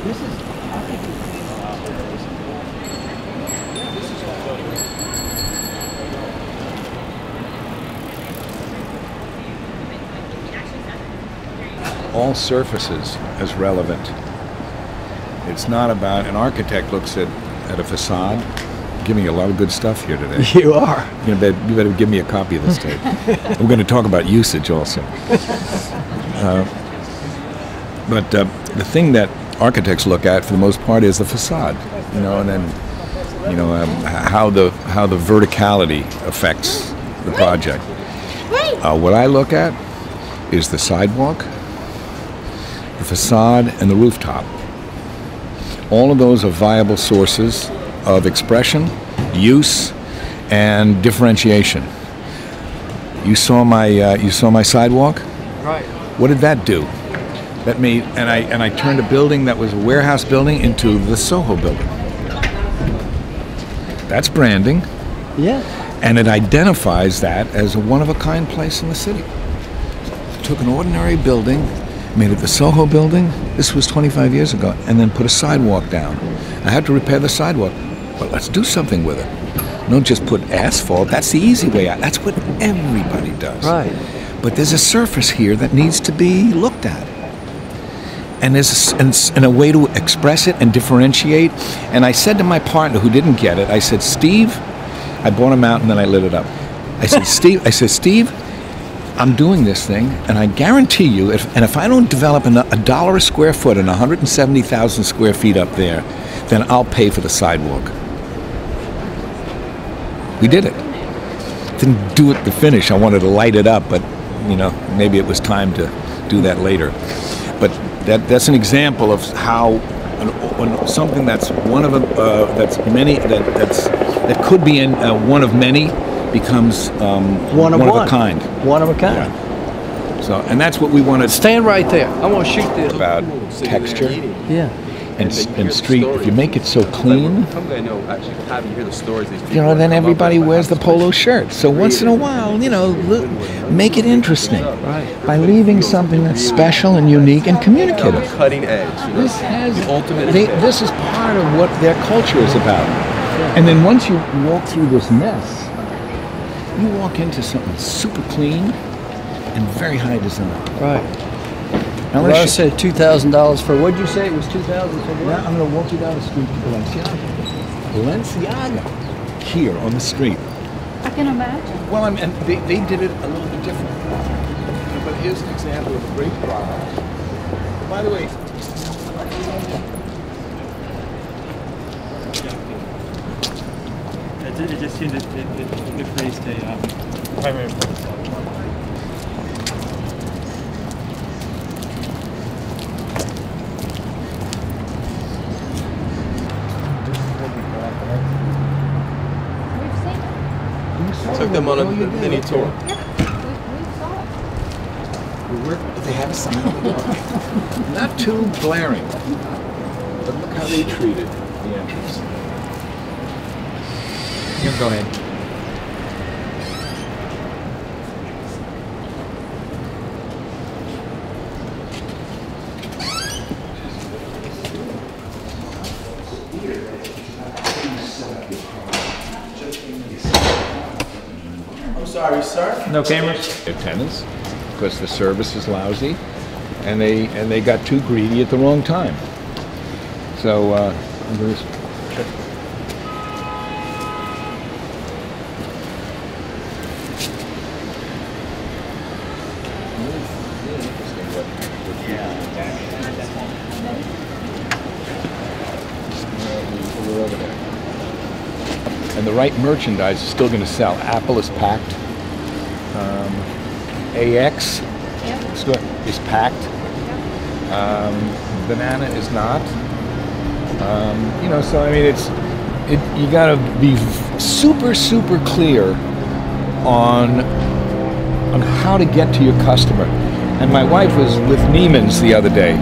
This is, I think the thing about this is all surfaces as relevant. It's not about, an architect looks at a facade. Giving you a lot of good stuff here today. You are. You better give me a copy of this tape. We're going to talk about usage also. But the thing that architects look at for the most part is the facade, you know, and then, you know, how the verticality affects the project. What I look at is the sidewalk, the facade, and the rooftop. All of those are viable sources of expression, use, and differentiation. You saw my sidewalk? Right. What did that do? That made, and I turned a building that was a warehouse building into the Soho building. That's branding. Yeah. And it identifies that as a one-of-a-kind place in the city. Took an ordinary building, made it the Soho building. This was 25 years ago, and then put a sidewalk down. I had to repair the sidewalk, but let's do something with it. Don't just put asphalt. That's the easy way out. That's what everybody does. Right. But there's a surface here that needs to be looked at. And there's a way to express it and differentiate. And I said to my partner who didn't get it, I said, Steve, I bought him out and then I lit it up. I said, Steve, I'm doing this thing, and I guarantee you, if I don't develop $1 a square foot and 170,000 square feet up there, then I'll pay for the sidewalk. We did it. Didn't do it to finish. I wanted to light it up, but you know, maybe it was time to do that later. But that's an example of how when something that's one of that's many that could be in one of many becomes one of a kind. One of a kind. Yeah. So, and that's what we want to stand right there. I want to shoot this. About texture. Yeah. And street. If you make it so clean, you know, then everybody wears the polo shirt. So once in a while, you know, make it interesting by leaving something that's special and unique and communicative. Cutting edge. This has this is part of what their culture is about. And then once you walk through this mess, you walk into something super clean and very high design. Right. Now well, I said $2,000 for, what'd you say it was 2,000 for what? Now I'm going to walk you down the street to Balenciaga. Here on the street. I can imagine. Well, and they did it a little bit different. But here's an example of a great product. By the way, it just seemed it replaced a primary purpose. Took them on a mini tour. They have a sign. Not too glaring, but look how they treated the entrance. You can go ahead. Sorry, sir. No cameras? Their tenants, because the service is lousy, and they got too greedy at the wrong time. So I'm going to check. We're over there. And the right merchandise is still going to sell. Apple is packed. AX is packed. Banana is not. You know, so I mean, you got to be super clear on how to get to your customer. And my wife was with Neiman's the other day.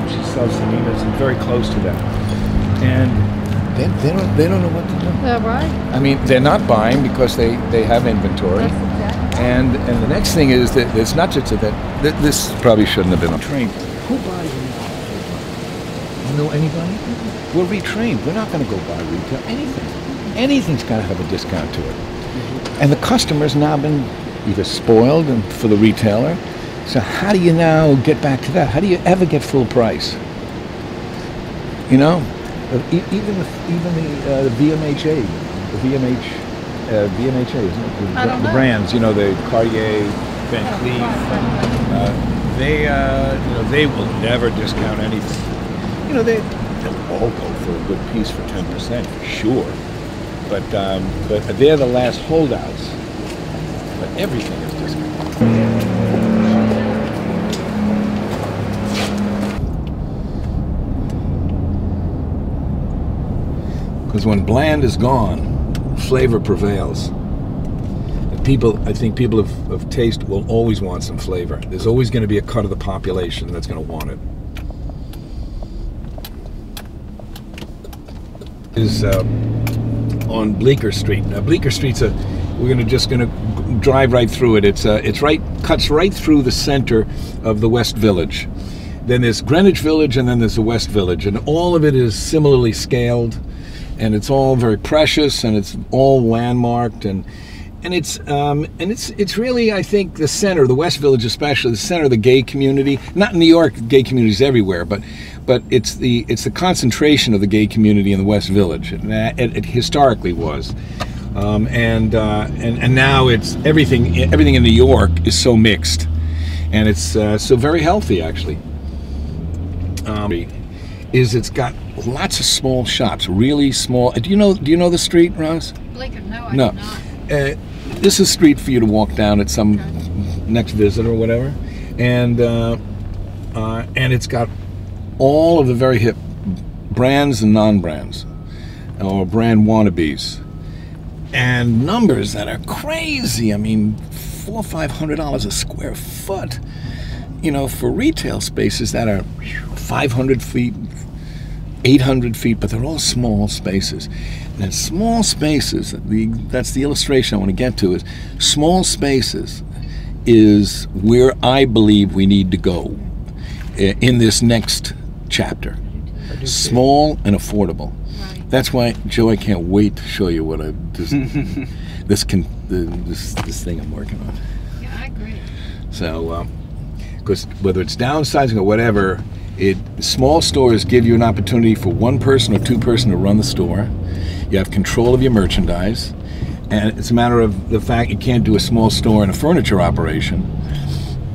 She sells to Neiman's and very close to them. And they don't know what to do. Yeah, right. I mean, they're not buying because they have inventory. That's exactly. And the next thing is that it's not just that this probably shouldn't have been a train. Who buys an know anybody? We're retrained. We're not going to go buy retail. Anything's got to have a discount to it. And the customer's now been either spoiled for the retailer. So how do you now get back to that? How do you ever get full price? You know, even the VMHA, VMHA, isn't it? The brands, you know, the Cartier, Van Cleef, they will never discount anything. You know, they'll all go for a good piece for 10%, for sure. But they're the last holdouts. But everything is discounted. Because when bland is gone, flavor prevails. I think people of taste will always want some flavor. There's always going to be a cut of the population that's going to want it. Is on Bleecker Street. Now Bleecker Street's we're just gonna drive right through it. Cuts right through the center of the West Village. Then there's Greenwich Village, and then there's the West Village, and all of it is similarly scaled, and it's all very precious, and it's all landmarked, and it's really, I think, the center, the West Village especially, the center of the gay community. Not in New York, gay communities everywhere, but it's the concentration of the gay community in the West Village, and it historically was, and now it's everything in New York is so mixed, and it's so very healthy actually. It's got lots of small shops, really small. Do you know the street, Ros? Bleecker, no, I do not. This is a street for you to walk down at some next visit or whatever, and it's got all of the very hip brands and non-brands, or brand wannabes, and numbers that are crazy. I mean, $400 or $500 a square foot, you know, for retail spaces that are 500 feet, 800 feet, but they're all small spaces. And in small spaces, that's the illustration I want to get to, is small spaces is where I believe we need to go in this next chapter. Small and affordable. Right. That's why, Joe, I can't wait to show you what this thing I'm working on. Yeah, I agree. So, because whether it's downsizing or whatever, small stores give you an opportunity for one person or two person to run the store. You have control of your merchandise, and it's a matter of the fact you can't do a small store in a furniture operation,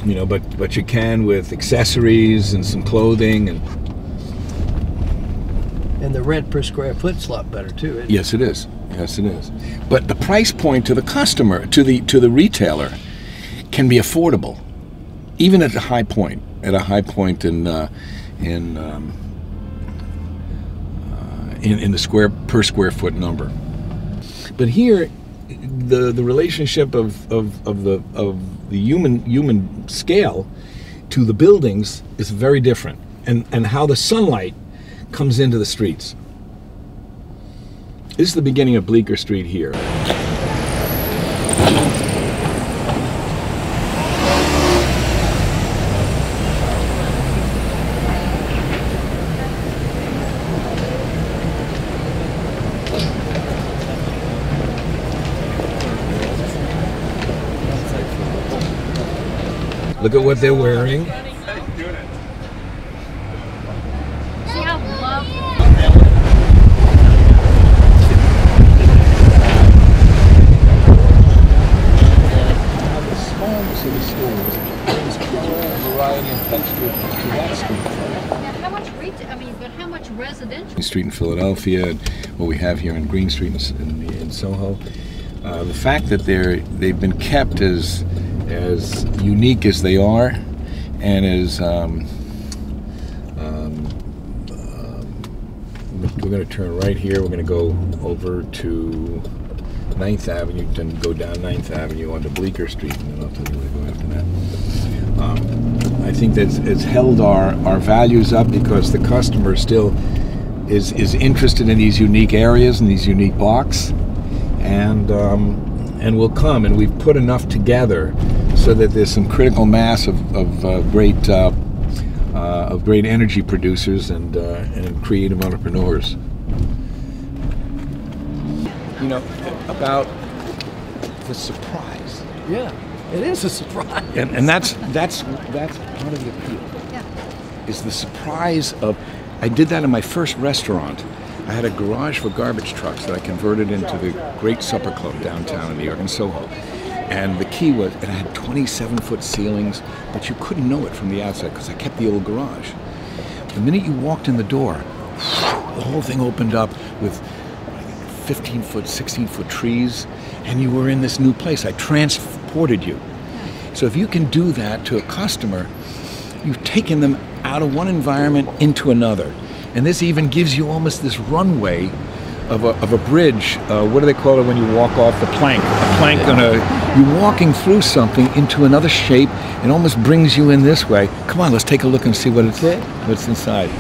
you know, but you can with accessories and some clothing, and the rent per square foot's a lot better too, isn't it? Yes, it is. Yes, it is. But the price point to the customer, to the retailer, can be affordable, even at a high point. At a high point in the per square foot number. But here, the relationship of the human scale to the buildings is very different, and how the sunlight comes into the streets. This is the beginning of Bleecker Street here. Look at what they're wearing. See how lovely. Now the smallness of the stores brings color and variety and texture to that street. Now, how much retail? I mean, but how much residential? Street in Philadelphia, and what we have here in Green Street in Soho. The fact that they've been kept as unique as they are, and as we're going to turn right here. We're going to go over to 9th Avenue, then go down 9th Avenue onto Bleecker Street, and then I'll tell you where to go after that. I think that it's held our values up because the customer still is interested in these unique areas and these unique blocks, and will come, and we've put enough together so that there's some critical mass of great of great energy producers and creative entrepreneurs. You know, about the surprise. Yeah, it is a surprise. And that's part of the appeal. Yeah. Is the surprise of, I did that in my first restaurant. I had a garage for garbage trucks that I converted into the Great Supper Club downtown in New York, in Soho. And the key was, it had 27-foot ceilings, but you couldn't know it from the outside because I kept the old garage. The minute you walked in the door, the whole thing opened up with 15-foot, 16-foot trees, and you were in this new place. I transported you. So if you can do that to a customer, you've taken them out of one environment into another. And this even gives you almost this runway of a bridge. What do they call it when you walk off the plank? A plank you're walking through something into another shape. It almost brings you in this way. Come on, let's take a look and see what's inside.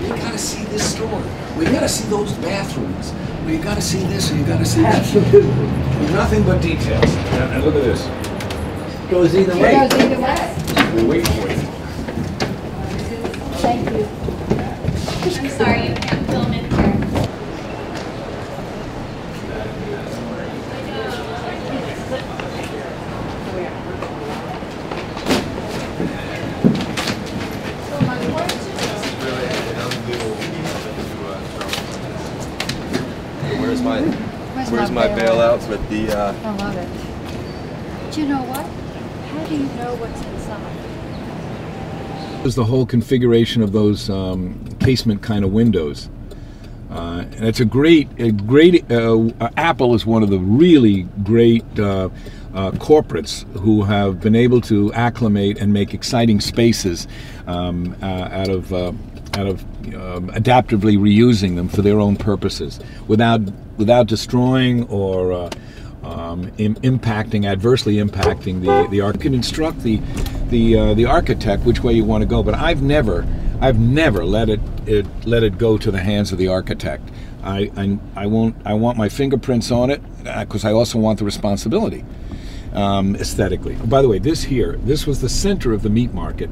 You gotta see this store. We gotta see those bathrooms. Well, you gotta see this, and you gotta see that. Absolutely. Nothing but details. And look at this. Goes either way. Goes either way. We're waiting for you. Thank you. I'm sorry, you can't film in here. Where's my bailout with the? I love it. Do you know what? How do you know what's inside? Is the whole configuration of those casement kind of windows. And it's a great Apple is one of the really great corporates who have been able to acclimate and make exciting spaces out of adaptively reusing them for their own purposes without destroying or adversely impacting the art. You can instruct the architect which way you want to go, but I've never let it go to the hands of the architect. I want my fingerprints on it because I also want the responsibility aesthetically. By the way, this was the center of the meat market,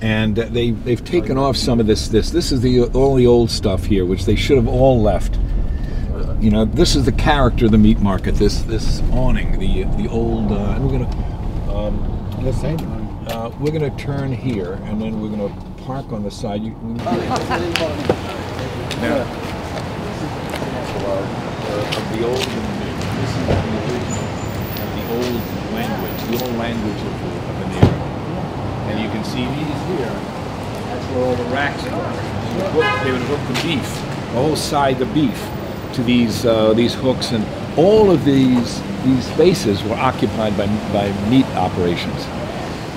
and they've taken off some of this. This is all the old stuff here, which they should have all left. You know, this is the character of the meat market. This awning, the old. And we're gonna turn here, and then we're gonna park on the side. Now, of the old and the new. This is the original of the old language, the old language of an era. And you can see these here. That's where all the racks were. They would hook the beef, the whole side of beef, to these hooks, and all of these spaces were occupied by meat operations.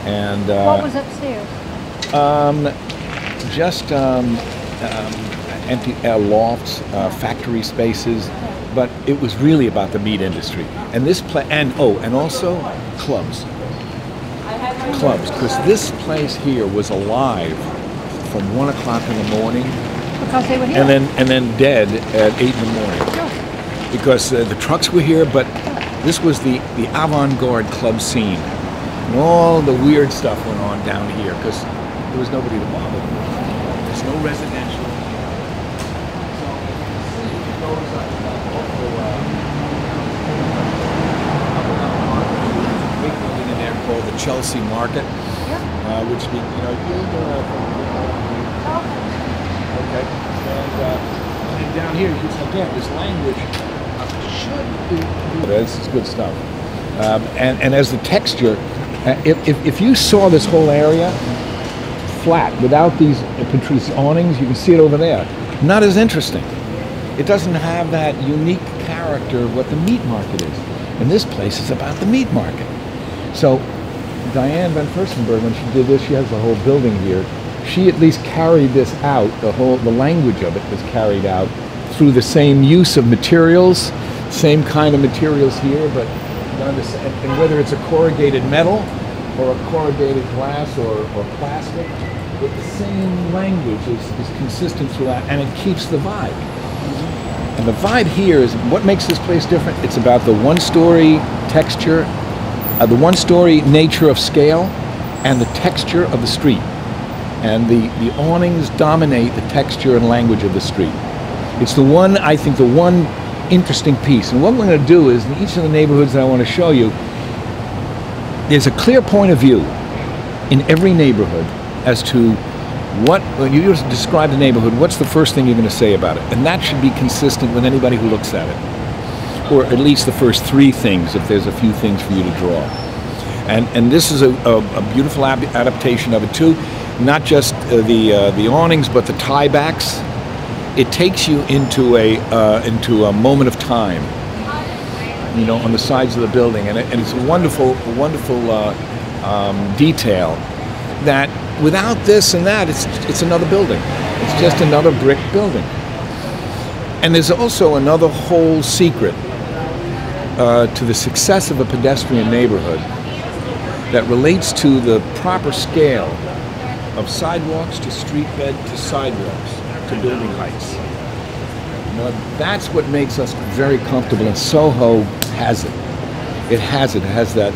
And What was upstairs? just empty lofts, factory spaces, but it was really about the meat industry. And this and also clubs, because this place here was alive from 1 o'clock in the morning. Because they were here. And then dead at 8 in the morning, because the trucks were here. But this was the avant-garde club scene, and all the weird stuff went on down here because there was nobody to bother. There's no residential. Big building in there called the Chelsea Market, which Okay, and down here, again, this language should be. This is good stuff. And as the texture, if you saw this whole area flat without these Patrice awnings, you can see it over there. Not as interesting. It doesn't have that unique character of what the meat market is. And this place is about the meat market. So Diane Van Furstenberg, when she did this, she has the whole building here. She at least carried this out. The language of it was carried out through the same use of materials, same kind of materials here, but and whether it's a corrugated metal or a corrugated glass or plastic, but the same language is consistent throughout, and it keeps the vibe. And the vibe here is what makes this place different. It's about the one-story texture, the one-story nature of scale, and the texture of the street. And the awnings dominate the texture and language of the street. It's the one, I think, the one interesting piece. And what we're going to do is, in each of the neighborhoods that I want to show you, there's a clear point of view in every neighborhood as to what, when you describe the neighborhood, what's the first thing you're going to say about it? And that should be consistent with anybody who looks at it. Or at least the first three things, if there's a few things for you to draw. And this is a beautiful adaptation of it too. Not just the awnings, but the tiebacks. It takes you into a moment of time, you know, on the sides of the building, and it's a wonderful detail that without this and that, it's another building. It's just another brick building. And there's also another whole secret to the success of a pedestrian neighborhood that relates to the proper scale of sidewalks to street bed to sidewalks to building heights. You know, that's what makes us very comfortable, and Soho has it. It has that,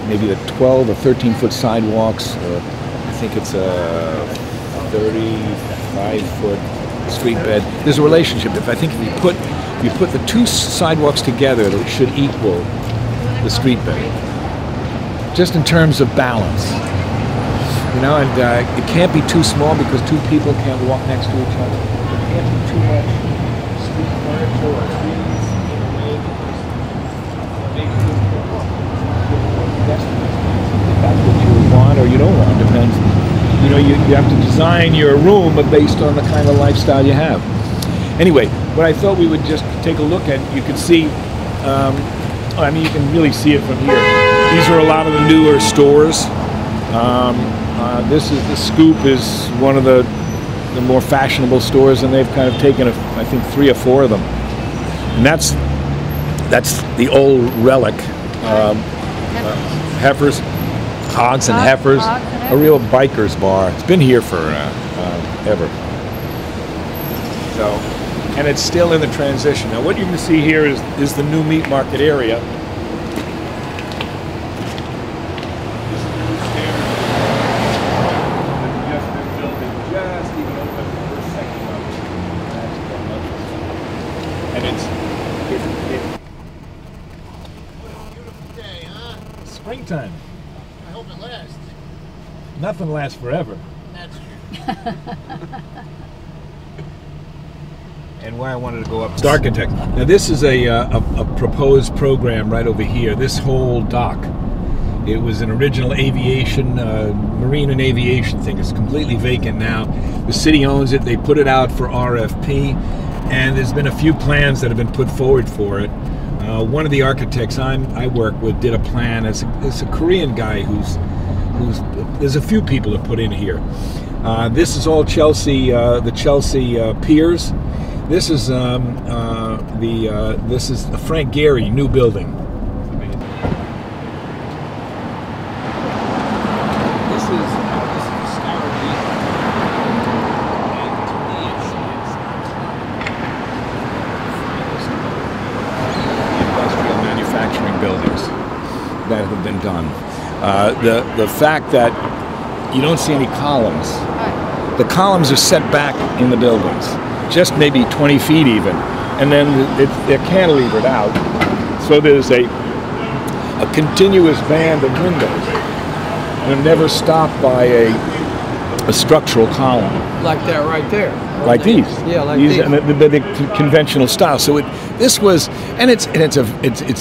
maybe the 12 or 13-foot sidewalks. I think it's a 35-foot street bed. There's a relationship. If you put the two sidewalks together, it should equal the street bed. Just in terms of balance. You know, and it can't be too small because two people can't walk next to each other. It can't be too much street furniture or trees in the way because maybe if that's what you want or you don't want, depends. You know, you have to design your room based on the kind of lifestyle you have. Anyway, what I thought we would just take a look at, you can see, I mean, you can really see it from here. These are a lot of the newer stores. The Scoop is one of the more fashionable stores, and they've kind of taken, I think, 3 or 4 of them. And that's the old relic, heifers, hogs and heifers, a real biker's bar. It's been here for ever. So, and it's still in the transition. Now, what you can see here is the new meat market area. Springtime. I hope it lasts. Nothing lasts forever. That's true. And why I wanted to go up to architect. Now this is a proposed program right over here. This whole dock. It was an original aviation, marine and aviation thing. It's completely vacant now. The city owns it. They put it out for RFP, and there's been a few plans that have been put forward for it. One of the architects I work with did a plan. It's a Korean guy who's there's a few people that put in here. This is all Chelsea, the Chelsea piers. This is this is the Frank Gehry new building. This is the Scour Beach, and to me it's industrial manufacturing buildings that have been done. The fact that you don't see any columns. The columns are set back in the buildings, just maybe 20 feet even, and then they're cantilevered out. So there's a continuous band of windows. They're never stopped by a structural column. Like that right there. Like these. Yeah, like these. And the conventional style. So it's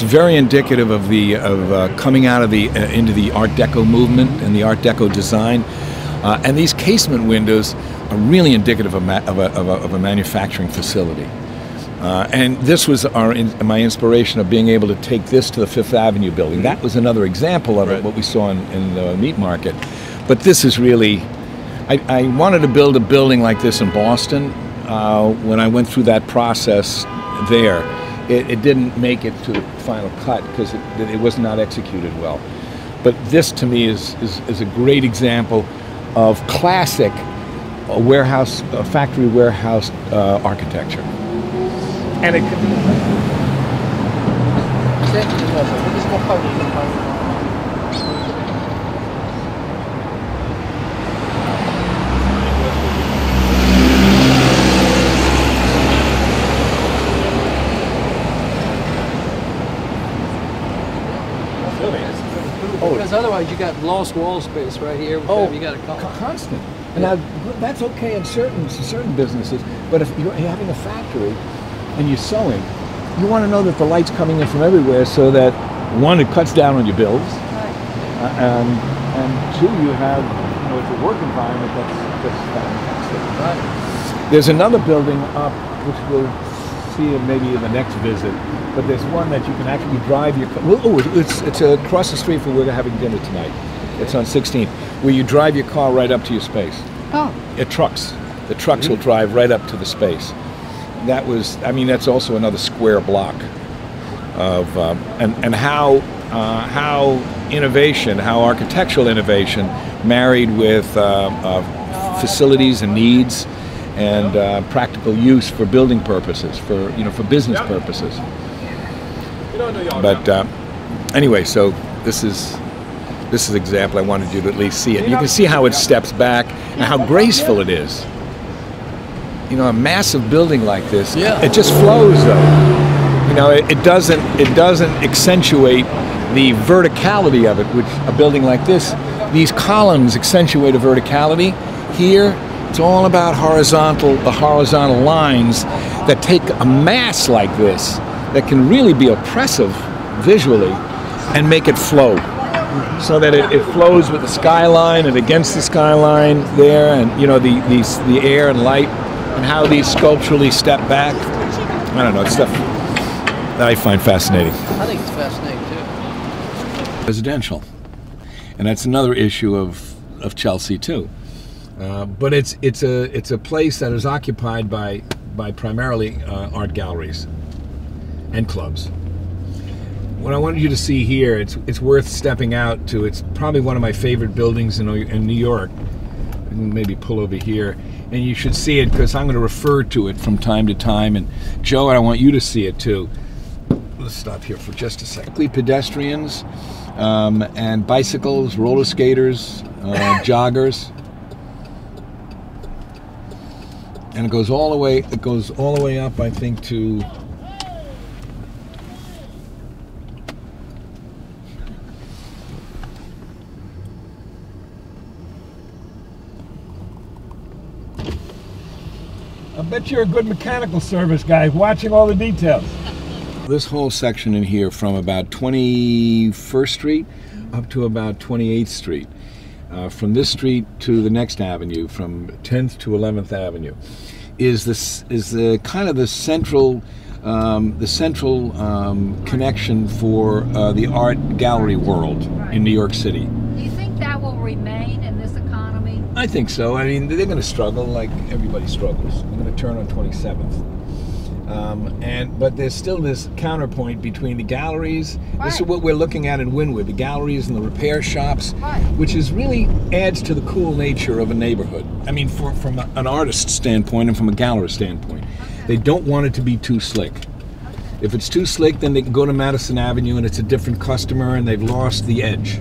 very indicative of coming out of into the Art Deco movement and the Art Deco design. And these casement windows are really indicative of a manufacturing facility. And this was my inspiration of being able to take this to the Fifth Avenue building. That was another example of it, what we saw in the meat market. But this is really, I wanted to build a building like this in Boston. When I went through that process there, it didn't make it to the final cut because it was not executed well. But this to me is a great example of classic factory warehouse architecture. And it could be. Because otherwise you got lost wall space right here. You got a constant. And now that's okay in certain businesses, but if you're having a factory and you're sewing, you want to know that the light's coming in from everywhere, so that one, it cuts down on your bills, and two, you have, it's a work environment that's fantastic. Right. There's another building up which we'll see maybe in the next visit, but there's one that you can actually drive your car. It's across the street from where we're having dinner tonight. It's on 16th, where you drive your car right up to your space. Oh. Trucks. The trucks will drive right up to the space. That's also another square block of, and how innovation, how architectural innovation married with facilities and needs and practical use for building purposes, for business purposes. But anyway, so this is an example. I wanted you to at least see it. You can see how it steps back and how graceful it is. A massive building like this, it just flows though. It doesn't accentuate the verticality of it, which a building like this, these columns accentuate a verticality. Here, it's all about the horizontal lines that take a mass like this that can really be oppressive visually and make it flow. So that it flows with the skyline and against the skyline there, and the air and light, and how these sculpturally step back. I don't know, it's stuff that I find fascinating. I think it's fascinating too. Residential, and that's another issue of Chelsea too. But it's a place that is occupied by primarily art galleries and clubs. What I wanted you to see here, it's worth stepping out to. It's probably one of my favorite buildings in New York. Maybe pull over here, and you should see it because I'm going to refer to it from time to time. And Joe, I want you to see it too. Let's stop here for just a second. Pedestrians and bicycles, roller skaters, joggers, and it goes all the way. It goes all the way up, I think, to. I bet you're a good mechanical service guy, watching all the details. This whole section in here, from about 21st Street up to about 28th Street, from this street to the next avenue, from 10th to 11th Avenue, is the kind of the central connection for the art gallery world in New York City. Do you think that will remain in this economy? I think so. I mean, they're going to struggle like everybody struggles. I'm going to turn on 27th. But there's still this counterpoint between the galleries. Right. This is what we're looking at in Wynwood, the galleries and the repair shops, right, which is really adds to the cool nature of a neighborhood. I mean, from an artist standpoint and from a gallerist standpoint. Okay. They don't want it to be too slick. Okay. If it's too slick, then they can go to Madison Avenue and it's a different customer and they've lost the edge.